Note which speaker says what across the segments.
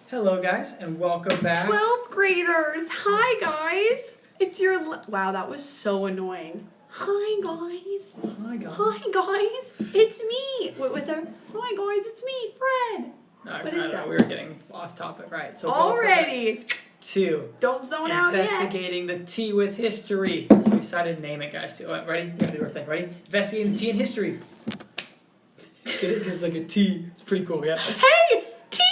Speaker 1: Hello guys, and welcome back.
Speaker 2: 12th graders, hi guys. It's your, wow, that was so annoying. Hi guys.
Speaker 1: Hi guys.
Speaker 2: Hi guys, it's me. What was that? Hi guys, it's me, Fred.
Speaker 1: I
Speaker 2: is
Speaker 1: don't know,
Speaker 2: that?
Speaker 1: we were getting off topic, right? So
Speaker 2: Already.
Speaker 1: to
Speaker 2: Don't zone out yet.
Speaker 1: investigating the T with history. So we decided to name it, guys. Too. Ready? We gotta do our thing. Ready? Investigating the T in history. Get it? There's like a T. It's pretty cool, yeah.
Speaker 2: Hey, T.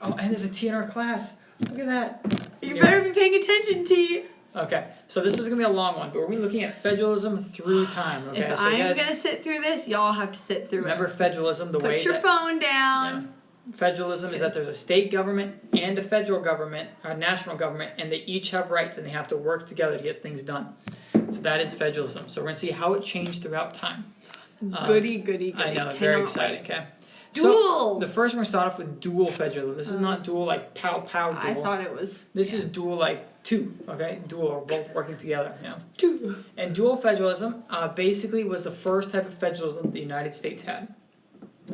Speaker 1: Oh, and there's a T in our class. Look at that.
Speaker 2: You better be paying attention, T.
Speaker 1: Okay, so this is gonna be a long one, but we're looking at federalism through time. Okay,
Speaker 2: If
Speaker 1: so
Speaker 2: I'm
Speaker 1: guys,
Speaker 2: gonna sit through this, y'all have to sit through
Speaker 1: remember
Speaker 2: it.
Speaker 1: federalism the way
Speaker 2: Put your
Speaker 1: that,
Speaker 2: phone down.
Speaker 1: Yeah. Federalism is that there's a state government and a federal government, a national government, and they each have rights and they have to work together to get things done. So that is federalism. So we're gonna see how it changed throughout time.
Speaker 2: Goody.
Speaker 1: I know,
Speaker 2: Cannot
Speaker 1: very
Speaker 2: wait.
Speaker 1: exciting. Okay.
Speaker 2: Duels.
Speaker 1: So the first we're gonna start off with dual federalism. This is not dual like pow duel.
Speaker 2: I thought it was.
Speaker 1: This is dual like two. Okay, dual are both working together. Yeah.
Speaker 2: Two.
Speaker 1: And dual federalism basically was the first type of federalism the United States had.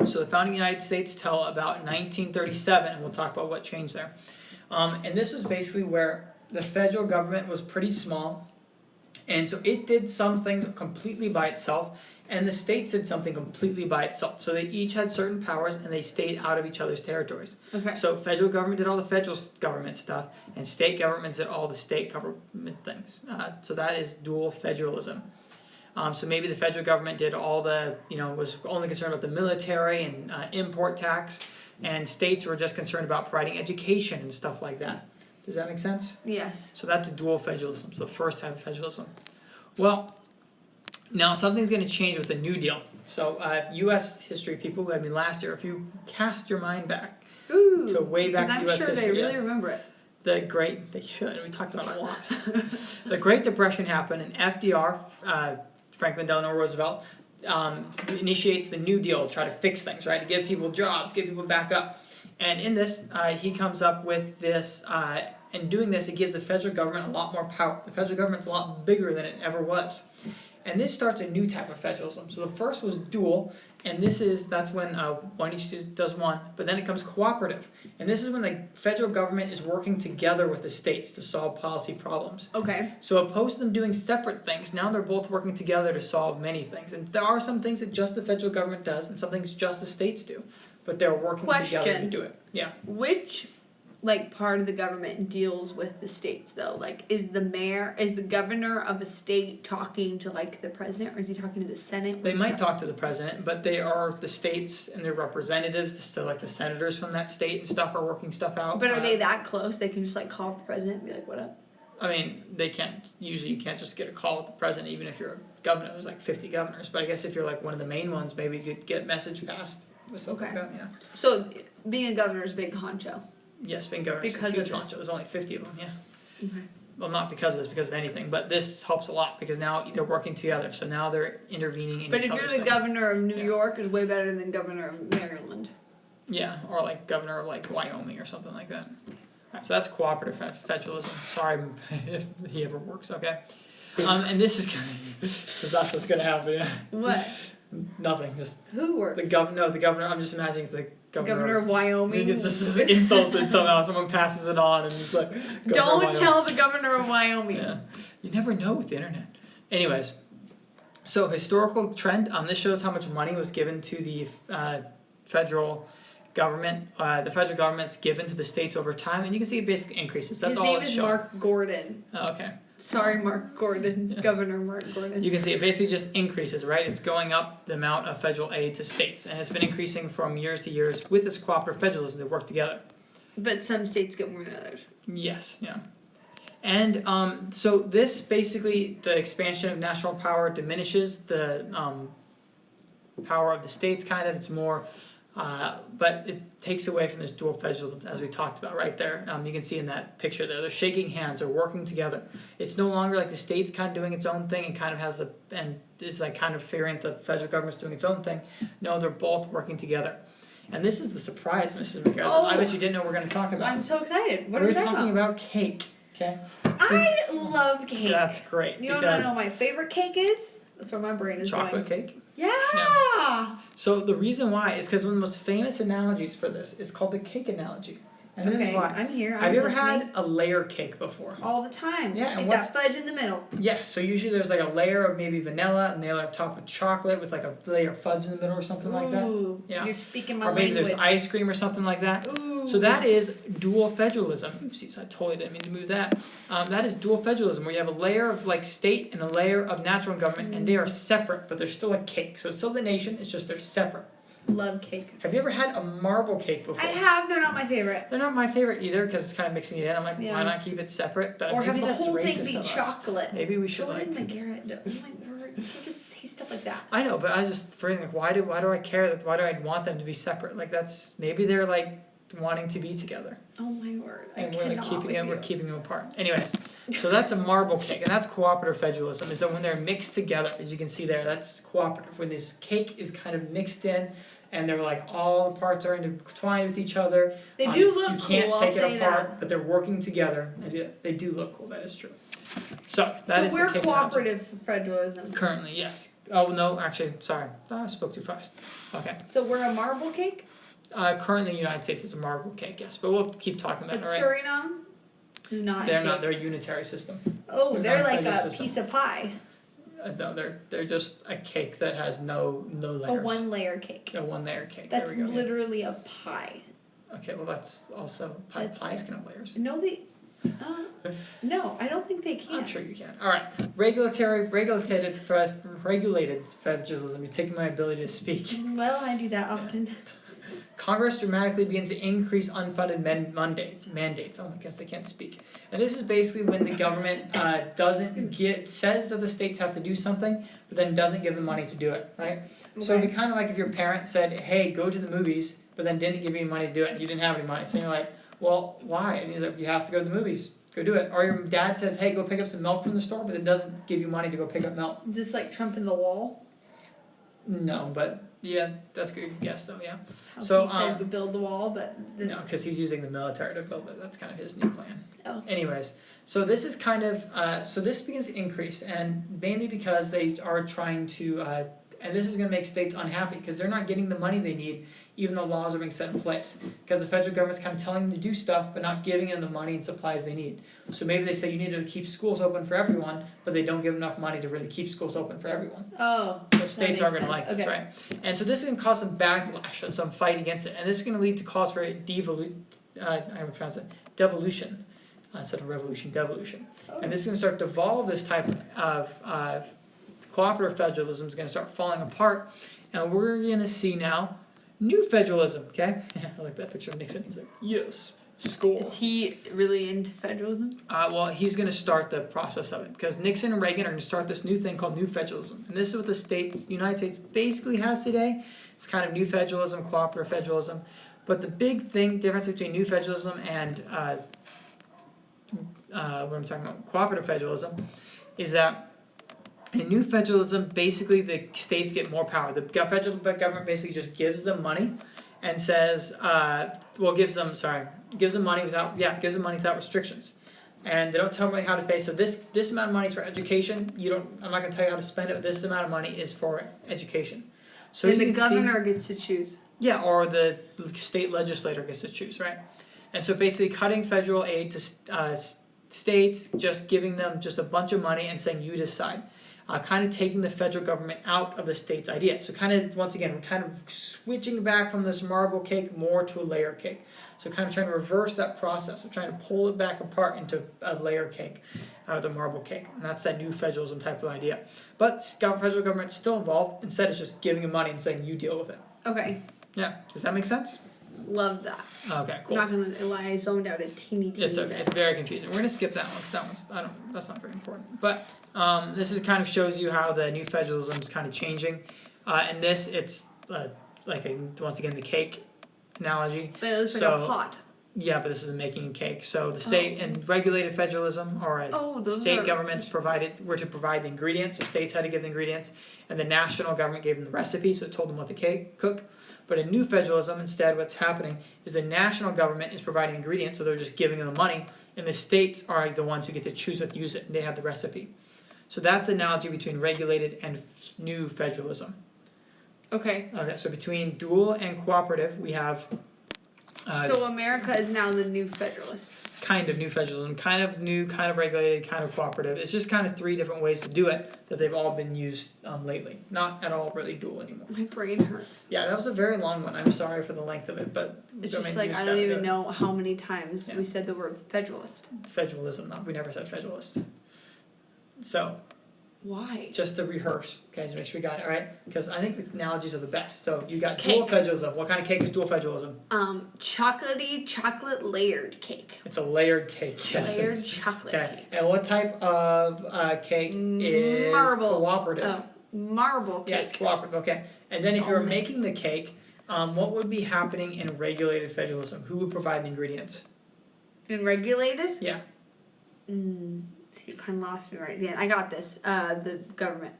Speaker 1: So the founding United States till about 1937, and we'll talk about what changed there. And this was basically where the federal government was pretty small, and so it did some things completely by itself, and the states did something completely by itself. So they each had certain powers, and they stayed out of each other's territories.
Speaker 2: Okay.
Speaker 1: So federal government did all the federal government stuff, and state governments did all the state government things. So that is dual federalism. So maybe the federal government did all the, was only concerned about the military and import tax, and states were just concerned about providing education and stuff like that. Does that make sense?
Speaker 2: Yes.
Speaker 1: So that's dual federalism, so the first type of federalism. Well, now something's going to change with the New Deal. So U.S. history people who had me last year, if you cast your mind back to way back
Speaker 2: I'm
Speaker 1: U.S.
Speaker 2: sure
Speaker 1: history,
Speaker 2: they really
Speaker 1: yes.
Speaker 2: remember it.
Speaker 1: They should. We talked about it a lot. The Great Depression happened, and FDR, Franklin Delano Roosevelt, initiates the New Deal to try to fix things, right? To give people jobs, get people back up. And in this, he comes up with this, and doing this, it gives the federal government a lot more power. The federal government's a lot bigger than it ever was. And this starts a new type of federalism. So the first was dual, and that's when one each does one, but then it comes cooperative. And this is when the federal government is working together with the states to solve policy problems.
Speaker 2: Okay.
Speaker 1: So opposed to them doing separate things, now they're both working together to solve many things. And there are some things that just the federal government does, and some things just the states do. But they're working together to do it. Yeah.
Speaker 2: Which, part of the government deals with the states, though? Is the governor of a state talking to, the president, or is he talking to the Senate?
Speaker 1: They might talk to the president, but they are the states and their representatives, so the senators from that state and stuff are working stuff out.
Speaker 2: But are they that close? They can just, call the president and be like, what up?
Speaker 1: I mean, they can't, usually you can't just get a call with the president, even if you're a governor. There's 50 governors. But I guess if you're one of the main ones, maybe you could get a message passed with something like that, yeah.
Speaker 2: So, being a governor is a big honcho.
Speaker 1: Yes, being governor is a huge honcho. There's only 50 of them, yeah.
Speaker 2: Okay.
Speaker 1: Well, not because of this, because of anything. But this helps a lot because now they're working together. So now they're intervening in
Speaker 2: But
Speaker 1: each other's
Speaker 2: if you're the
Speaker 1: thing.
Speaker 2: governor of New York, it's way better than governor of Maryland.
Speaker 1: Yeah, or governor of Wyoming or something like that. Right, so that's cooperative federalism. Sorry if he ever works, okay? And this is gonna, because that's what's gonna happen. Yeah.
Speaker 2: What?
Speaker 1: Nothing. Just
Speaker 2: who works?
Speaker 1: the governor. I'm just imagining it's the
Speaker 2: governor of Wyoming.
Speaker 1: I think it's just insulted somehow. Someone passes it on, and it's
Speaker 2: Don't tell the governor of Wyoming.
Speaker 1: Yeah, you never know with the internet. Anyways, so historical trend. This shows how much money was given to the federal government. The federal government's given to the states over time, and you can see basic increases. That's all it's showing.
Speaker 2: His name is Mark Gordon.
Speaker 1: Oh, okay.
Speaker 2: Sorry, Mark Gordon.
Speaker 1: Yeah.
Speaker 2: Governor Mark Gordon.
Speaker 1: You can see it basically just increases, right? It's going up the amount of federal aid to states, and it's been increasing from years to years with this cooperative federalism. They work together.
Speaker 2: But some states get more than others.
Speaker 1: Yes, yeah. And so this basically, the expansion of national power diminishes the power of the states, kind of. It's more, but it takes away from this dual federalism, as we talked about right there. You can see in that picture there, they're shaking hands, they're working together. It's no longer the state's kind of doing its own thing and kind of has and is kind of fearing that the federal government's doing its own thing. No, they're both working together. And this is the surprise, Mrs. Magera.
Speaker 2: Oh,
Speaker 1: I bet you didn't know we're going to talk about.
Speaker 2: I'm so excited. What are we
Speaker 1: talking about? Cake. Okay.
Speaker 2: I love cake.
Speaker 1: That's great.
Speaker 2: You don't know what my favorite cake is? That's where my brain is
Speaker 1: chocolate
Speaker 2: going.
Speaker 1: Cake.
Speaker 2: Yeah.
Speaker 1: So the reason why is because one of the most famous analogies for this is called the cake analogy. And this is
Speaker 2: Okay,
Speaker 1: why.
Speaker 2: I'm here.
Speaker 1: Have you ever
Speaker 2: listening.
Speaker 1: had a layer cake before?
Speaker 2: All the time.
Speaker 1: Yeah, and
Speaker 2: Like
Speaker 1: what's-
Speaker 2: that fudge in the middle.
Speaker 1: Yes, so usually there's like a layer of maybe vanilla and layer on top of chocolate with like a layer of fudge in the middle or something like that.
Speaker 2: Ooh,
Speaker 1: Yeah.
Speaker 2: you're speaking my
Speaker 1: Or maybe
Speaker 2: language.
Speaker 1: there's ice cream or something like that.
Speaker 2: Ooh.
Speaker 1: So that is dual federalism. Oopsies, I totally didn't mean to move that. That is dual federalism, where you have a layer of like state and a layer of national government, and they are separate, but they're still a cake. So it's still the nation, it's just they're separate.
Speaker 2: Love cake.
Speaker 1: Have you ever had a marble cake before?
Speaker 2: I have. They're not my favorite.
Speaker 1: They're not my favorite either because it's kind of mixing it in. I'm like,
Speaker 2: Yeah.
Speaker 1: why not keep it separate? But
Speaker 2: Or
Speaker 1: maybe
Speaker 2: having the
Speaker 1: that's
Speaker 2: whole
Speaker 1: racist
Speaker 2: thing be
Speaker 1: of us.
Speaker 2: chocolate.
Speaker 1: Maybe we should
Speaker 2: Jordan
Speaker 1: like.
Speaker 2: Magera. Oh my word! You can't just say stuff like that.
Speaker 1: I know, but I just think like, why do I care that? Why do I want them to be separate? Like that's maybe they're like wanting to be together,
Speaker 2: Oh my word!
Speaker 1: and
Speaker 2: I
Speaker 1: we're like
Speaker 2: cannot
Speaker 1: keeping
Speaker 2: with
Speaker 1: them.
Speaker 2: you.
Speaker 1: We're keeping them apart. Anyways, so that's a marble cake, and that's cooperative federalism. Is that when they're mixed together, as you can see there, that's cooperative. When this cake is kind of mixed in, and they're like all the parts are intertwined with each other.
Speaker 2: They do look
Speaker 1: You can't
Speaker 2: cool.
Speaker 1: take
Speaker 2: I'll
Speaker 1: it
Speaker 2: say
Speaker 1: apart,
Speaker 2: that.
Speaker 1: but they're working together. They do look cool. That is true. So that
Speaker 2: So
Speaker 1: is
Speaker 2: we're
Speaker 1: the cake analogy.
Speaker 2: cooperative federalism.
Speaker 1: Currently, yes. Oh no, actually, sorry, I spoke too fast. Okay.
Speaker 2: So we're a marble cake,
Speaker 1: Currently, the United States is a marble cake, yes, but we'll keep talking about
Speaker 2: but
Speaker 1: it. All right.
Speaker 2: Suriname is not.
Speaker 1: They're
Speaker 2: a
Speaker 1: not.
Speaker 2: cake.
Speaker 1: They're a unitary system.
Speaker 2: Oh,
Speaker 1: they're
Speaker 2: they're
Speaker 1: not a
Speaker 2: like a
Speaker 1: federal system.
Speaker 2: piece of pie.
Speaker 1: No, they're just a cake that has no layers.
Speaker 2: A one-layer cake.
Speaker 1: A one layer cake.
Speaker 2: That's
Speaker 1: there we go. yeah.
Speaker 2: literally a pie.
Speaker 1: Okay, well that's also
Speaker 2: That's-
Speaker 1: pies can have layers.
Speaker 2: No, they. No, I don't think they can.
Speaker 1: I'm sure you can. All right, regulated federalism. You're taking my ability to speak.
Speaker 2: Well, I do that often.
Speaker 1: Congress dramatically begins to increase unfunded mandates. Oh, I guess I can't speak. And this is basically when the government says that the states have to do something, but then doesn't give them money to do it, right? So it'd be kind of like if your parents said, "Hey, go to the movies," but then didn't give you money to do it, and you didn't have any money. So you're like, "Well, why?" And he's like, "You have to go to the movies. Go do it." Or your dad says, "Hey, go pick up some milk from the store," but then doesn't give you money to go pick up milk.
Speaker 2: Is this like Trump in the wall?
Speaker 1: No, but yeah, that's a good guess though. Yeah.
Speaker 2: How
Speaker 1: So,
Speaker 2: he said to build the wall, but
Speaker 1: No, because he's using the military to build it. That's kind of his new plan.
Speaker 2: Oh.
Speaker 1: Anyways, so this is kind of so this begins to increase, and mainly because they are trying to, and this is going to make states unhappy because they're not getting the money they need, even though laws are being set in place. Because the federal government's kind of telling them to do stuff, but not giving them the money and supplies they need. So maybe they say you need to keep schools open for everyone, but they don't give enough money to really keep schools open for everyone.
Speaker 2: oh,
Speaker 1: So states aren't going to like this,
Speaker 2: Okay.
Speaker 1: right? And so this is going to cause some backlash and some fight against it, and this is going to lead to calls for a devolution instead of revolution, devolution.
Speaker 2: Oh.
Speaker 1: And this is going to start to evolve. This type of cooperative federalism is going to start falling apart, and we're going to see now new federalism. Okay, I like that picture of Nixon. He's like, yes, score.
Speaker 2: Is he really into federalism?
Speaker 1: Well, he's going to start the process of it because Nixon and Reagan are going to start this new thing called new federalism, and this is what the United States basically has today. It's kind of new federalism, cooperative federalism, but the big difference between new federalism and what I'm talking about, cooperative federalism, is that in new federalism, basically the states get more power. The federal government basically just gives them money and says, gives them money without restrictions. And they don't tell them how to pay. So this amount of money is for education. I'm not going to tell you how to spend it, but this amount of money is for education. So
Speaker 2: And
Speaker 1: you
Speaker 2: the
Speaker 1: can see-
Speaker 2: governor gets to choose.
Speaker 1: yeah, or the state legislator gets to choose, right? And so basically cutting federal aid to states, just giving them just a bunch of money and saying you decide. Kind of taking the federal government out of the state's idea. So kind of, once again, we're kind of switching back from this marble cake more to a layer cake. So kind of trying to reverse that process of trying to pull it back apart into a layer cake out of the marble cake. And that's that new federalism type of idea. But federal government's still involved. Instead, it's just giving them money and saying you deal with it.
Speaker 2: Okay,
Speaker 1: Yeah, does that make sense?
Speaker 2: love that.
Speaker 1: Okay, cool.
Speaker 2: I'm not gonna lie, I zoned out a teeny
Speaker 1: It's okay.
Speaker 2: bit.
Speaker 1: It's very confusing. We're gonna skip that one because that one's that's not very important. But this is kind of shows you how the new federalism is kind of changing. And this it's once again the cake analogy.
Speaker 2: But it looks like
Speaker 1: So-
Speaker 2: a pot.
Speaker 1: Yeah, but this is the making of cake. So the state and regulated federalism, or state governments were to provide the ingredients. So states had to give the ingredients, and the national government gave them the recipe. So it told them what to cook. But in new federalism, instead, what's happening is the national government is providing ingredients, so they're just giving them the money, and the states are the ones who get to choose what to use it, and they have the recipe. So that's the analogy between regulated and new federalism.
Speaker 2: Okay.
Speaker 1: Okay, so between dual and cooperative, we have
Speaker 2: So America is now the new Federalists.
Speaker 1: Kind of new federalism, kind of new, kind of regulated, kind of cooperative. It's just kind of 3 different ways to do it that they've all been used lately. Not at all really dual anymore.
Speaker 2: My brain hurts.
Speaker 1: Yeah, that was a very long one. I'm sorry for the length of it, but
Speaker 2: It's just like I don't even know how many times
Speaker 1: Yeah.
Speaker 2: we said the word Federalist.
Speaker 1: Federalism. No, we never said federalist. So
Speaker 2: Why?
Speaker 1: just to rehearse, okay, to make sure we got it right, because I think the analogies are the best. So you got
Speaker 2: Cake.
Speaker 1: dual federalism. What kind of cake is dual federalism?
Speaker 2: Chocolatey chocolate layered cake.
Speaker 1: It's a layered cake. Yes.
Speaker 2: Layered chocolate
Speaker 1: Okay.
Speaker 2: cake.
Speaker 1: And what type of cake is
Speaker 2: Marble.
Speaker 1: cooperative?
Speaker 2: Oh, marble cake.
Speaker 1: Yes, cooperative. Okay. And then if
Speaker 2: It's
Speaker 1: you were
Speaker 2: all
Speaker 1: making the
Speaker 2: mixed.
Speaker 1: cake, what would be happening in regulated federalism? Who would provide the ingredients?
Speaker 2: And regulated?
Speaker 1: Yeah.
Speaker 2: You kind of lost me right at the end. I got this. The government.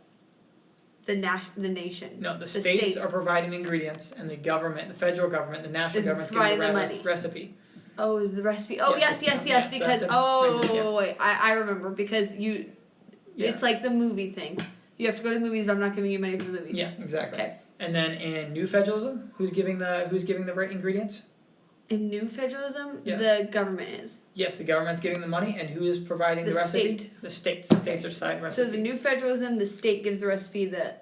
Speaker 2: The nation.
Speaker 1: No, the states are providing ingredients, and the government, the federal government, the national
Speaker 2: Is
Speaker 1: government, giving
Speaker 2: providing
Speaker 1: the
Speaker 2: the money.
Speaker 1: recipe.
Speaker 2: Oh, is the recipe? Oh,
Speaker 1: Yes,
Speaker 2: yes.
Speaker 1: yeah, so
Speaker 2: Because
Speaker 1: that's a- yeah.
Speaker 2: wait. I remember because you.
Speaker 1: Yeah.
Speaker 2: It's like the movie thing. You have to go to the movies, but I'm not giving you money for the movies.
Speaker 1: Yeah, exactly.
Speaker 2: Okay.
Speaker 1: And then in new federalism, who's giving the right ingredients?
Speaker 2: In new federalism,
Speaker 1: Yeah.
Speaker 2: the government is.
Speaker 1: Yes, the government's giving the money, and who is providing the
Speaker 2: The
Speaker 1: recipe?
Speaker 2: state.
Speaker 1: The states. The states are side recipe.
Speaker 2: So the new federalism, the state gives the recipe. The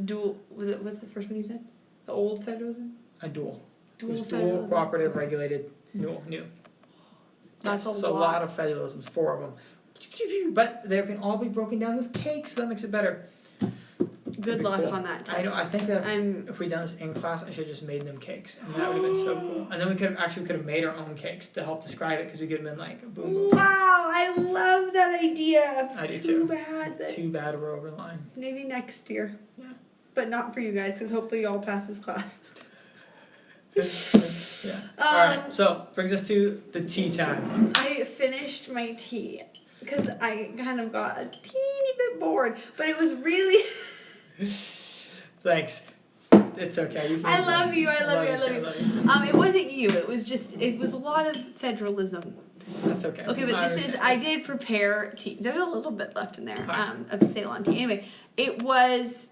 Speaker 2: dual what's the first one you said? The old federalism.
Speaker 1: A dual.
Speaker 2: Dual
Speaker 1: Who's dual,
Speaker 2: federalism.
Speaker 1: cooperative, regulated, new.
Speaker 2: That's
Speaker 1: Yes,
Speaker 2: a
Speaker 1: so
Speaker 2: lot.
Speaker 1: a lot of federalisms, 4 of them. But they can all be broken down with cakes, so that makes it better.
Speaker 2: Good
Speaker 1: be
Speaker 2: luck
Speaker 1: cool.
Speaker 2: on that test.
Speaker 1: I know. I think that
Speaker 2: I'm.
Speaker 1: if we done this in class, I should have just made them cakes, and that would have been so cool. And then we could have made our own cakes to help describe it, because we could have been like, boom, boom.
Speaker 2: Wow, I love that idea.
Speaker 1: I do
Speaker 2: Too
Speaker 1: too.
Speaker 2: bad that
Speaker 1: Too bad we're over the line.
Speaker 2: maybe next year.
Speaker 1: Yeah.
Speaker 2: But not for you guys, because hopefully you all pass this class.
Speaker 1: Yeah. All right. So brings us to the tea time.
Speaker 2: I finished my tea because I kind of got a teeny bit bored, but it was really.
Speaker 1: Thanks. It's okay. You can
Speaker 2: I love you. I love you. I love
Speaker 1: too,
Speaker 2: you.
Speaker 1: love you.
Speaker 2: It wasn't you. It was a lot of federalism.
Speaker 1: That's okay.
Speaker 2: Okay, but I did prepare tea. There's a little bit left in there of Ceylon tea. Anyway, it was.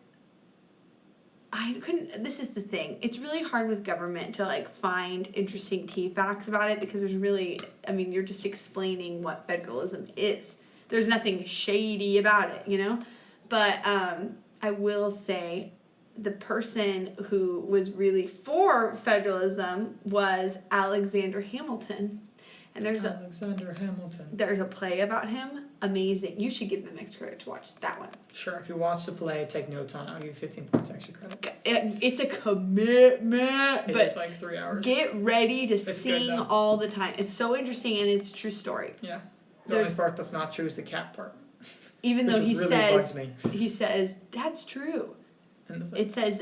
Speaker 2: This is the thing. It's really hard with government to like find interesting tea facts about it because you're just explaining what federalism is. There's nothing shady about it, you know? But I will say the person who was really for federalism was Alexander Hamilton. And
Speaker 1: Alexander Hamilton.
Speaker 2: there's a play about him. Amazing. You should give them extra credit to watch that one.
Speaker 1: Sure. If you watch the play, take notes on it. I'll give you 15 points extra credit.
Speaker 2: It's a commitment,
Speaker 1: It
Speaker 2: but
Speaker 1: is like 3 hours.
Speaker 2: get ready to
Speaker 1: It's good,
Speaker 2: sing
Speaker 1: though.
Speaker 2: all the time. It's so interesting and it's a true story.
Speaker 1: Yeah. The only part that's not true is the cat part.
Speaker 2: Even though
Speaker 1: Which really bugs me.
Speaker 2: he says that's true.
Speaker 1: And the
Speaker 2: It says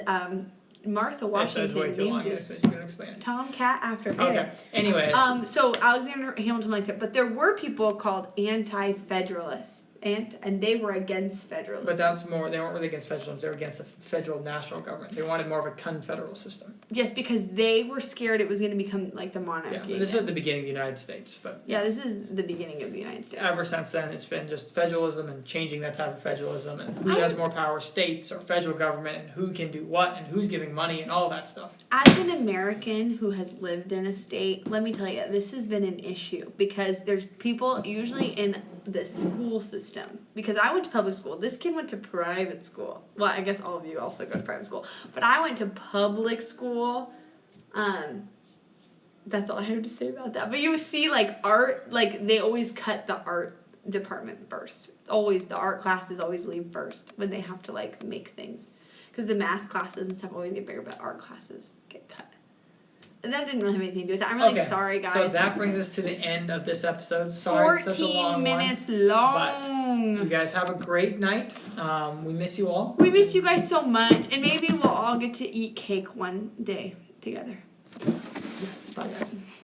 Speaker 2: Martha Washington
Speaker 1: way too long.
Speaker 2: named his
Speaker 1: You're gonna explain it.
Speaker 2: tomcat after him.
Speaker 1: Okay. Anyways.
Speaker 2: So Alexander Hamilton liked it, but there were people called anti-federalists, and they were against federalism.
Speaker 1: But that's more. They weren't really against federalism. They were against the federal national government. They wanted more of a confederal system.
Speaker 2: Yes, because they were scared it was going to become like the
Speaker 1: Yeah.
Speaker 2: monarchy.
Speaker 1: This
Speaker 2: again.
Speaker 1: is the beginning of the United States, but
Speaker 2: Yeah, this is the beginning of the United States.
Speaker 1: ever since then, it's been just federalism and changing that type of federalism and who
Speaker 2: I-
Speaker 1: has more power, states or federal government, and who can do what and who's giving money and all that stuff.
Speaker 2: As an American who has lived in a state, let me tell you, this has been an issue because there's people usually in the school system. Because I went to public school. This kid went to private school. Well, I guess all of you also go to private school. But I went to public school. That's all I have to say about that. But you see, like, art, like, they always cut the art department first. Always, the art classes always leave first when they have to, like, make things. Because the math classes and stuff always get bigger, but art classes get cut. And that didn't really have anything to do with that. I'm really sorry, guys.
Speaker 1: So that brings us to the end of this episode. Sorry, it's such a
Speaker 2: 14
Speaker 1: long
Speaker 2: minutes
Speaker 1: one.
Speaker 2: long.
Speaker 1: You guys have a great night. We miss you all.
Speaker 2: We miss you guys so much, and maybe we'll all get to eat cake one day together.
Speaker 1: Yes, bye guys.